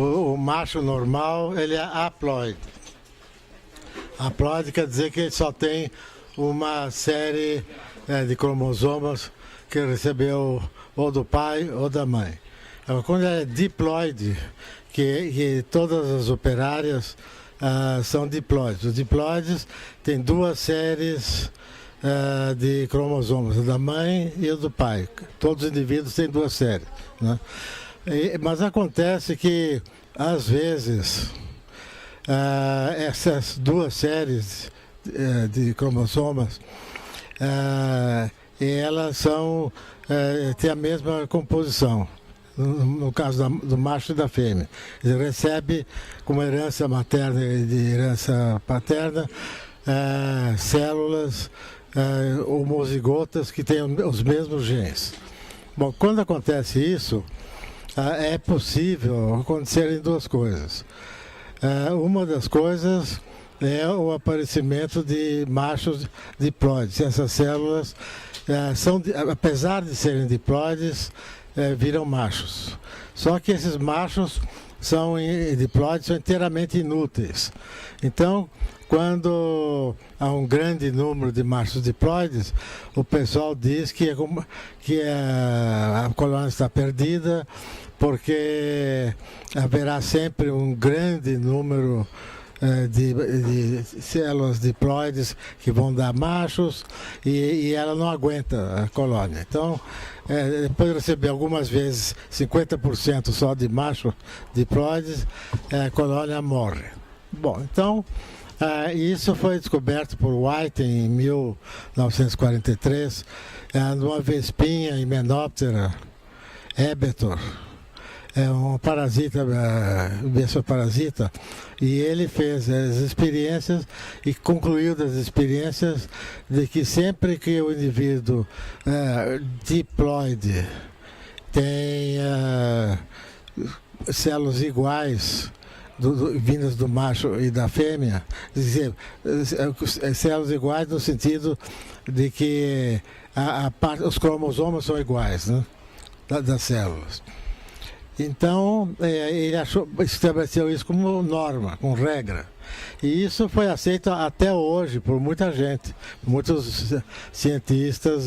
O macho normal, ele é haploide. Haploide quer dizer que ele só tem uma série de cromossomas que recebeu ou do pai ou da mãe. Agora, quando é diploide, que todas as operárias são diploides. Os diploides têm duas séries de cromossomas, o da mãe e o do pai. Todos os indivíduos têm duas séries, né? Mas acontece que, às vezes, essas duas séries de cromossomas, elas têm a mesma composição. No caso do macho e da fêmea. Ele recebe como herança materna e de herança paterna células homozigotas que têm os mesmos genes. Bom, quando acontece isso, é possível acontecerem duas coisas. Uma das coisas é o aparecimento de machos diploides. Essas células, apesar de serem diploides, viram machos. Só que esses machos diploides são inteiramente inúteis. Então, quando há um grande número de machos diploides, o pessoal diz que a colônia está perdida, porque haverá sempre um grande número de células diploides que vão dar machos e ela não aguenta a colônia. Então, depois de receber algumas vezes 50% só de machos diploides, a colônia morre. Bom, então, isso foi descoberto por White em 1943, numa vespinha Hymenoptera hebetor. É um parasita, vespa parasita, e ele fez as experiências e concluiu das experiências de que sempre que o indivíduo diploide tem células iguais vindas do macho e da fêmea, quer dizer, células iguais no sentido de que os cromossomas são iguais, né, das células. Então, ele estabeleceu isso como norma, como regra. E isso foi aceito até hoje por muita gente. Muitos cientistas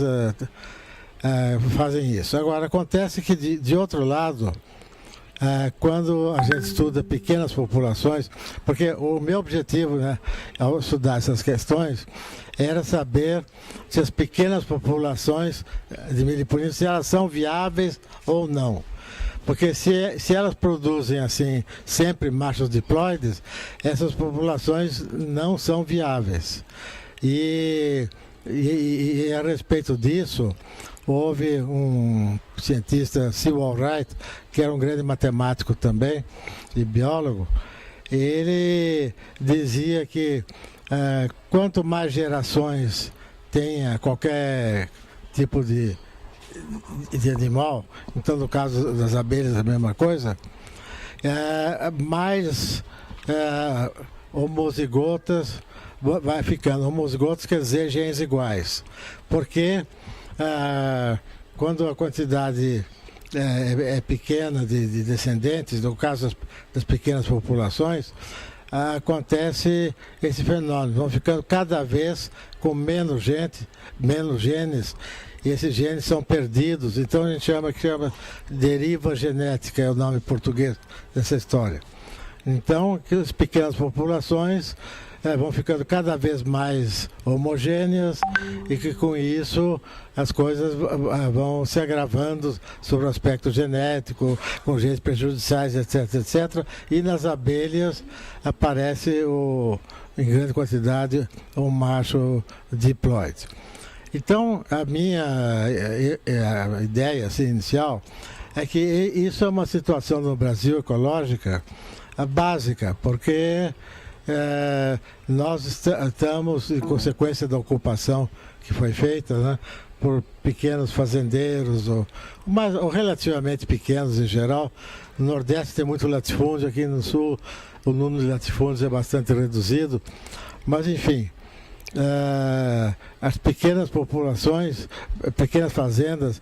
fazem isso. Agora, acontece que, de outro lado, quando a gente estuda pequenas populações, porque o meu objetivo, né, ao estudar essas questões, era saber se as pequenas populações de miliponinos, se elas são viáveis ou não. Porque se elas produzem assim sempre machos diploides, essas populações não são viáveis. E a respeito disso, houve um cientista, Sewall Wright, que era um grande matemático também e biólogo. Ele dizia que quanto mais gerações tenha qualquer tipo de animal, então no caso das abelhas a mesma coisa, mais homozigotas vai ficando. Homozigotas quer dizer genes iguais, porque quando a quantidade é pequena de descendentes, no caso das pequenas populações, acontece esse fenômeno, vão ficando cada vez com menos gente, menos genes, e esses genes são perdidos. Então a gente chama deriva genética, é o nome português dessa história. Então, que as pequenas populações vão ficando cada vez mais homogêneas e que com isso as coisas vão se agravando sobre o aspecto genético, com genes prejudiciais, etc, etc. E nas abelhas aparece em grande quantidade um macho diploide. Então, a minha ideia assim, inicial é que isso é uma situação no Brasil ecológica básica, porque nós estamos, em consequência da ocupação que foi feita, né, por pequenos fazendeiros, ou relativamente pequenos em geral. No Nordeste tem muito latifúndio, aqui no Sul o número de latifúndios é bastante reduzido, mas enfim. as pequenas populações, pequenas fazendas,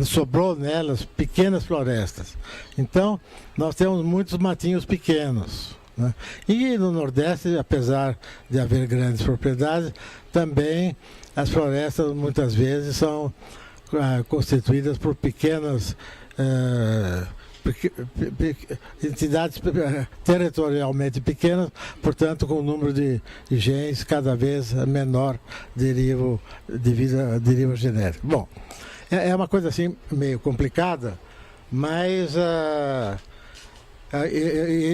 sobrou nelas pequenas florestas. Então, nós temos muitos matinhos pequenos, né? E no Nordeste, apesar de haver grandes propriedades, também as florestas muitas vezes são constituídas por pequenas entidades territorialmente pequenas, portanto com o número de genes cada vez menor deriva genético. Bom, é uma coisa assim meio complicada, mas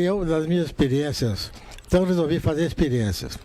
eu, nas minhas experiências, então resolvi fazer experiências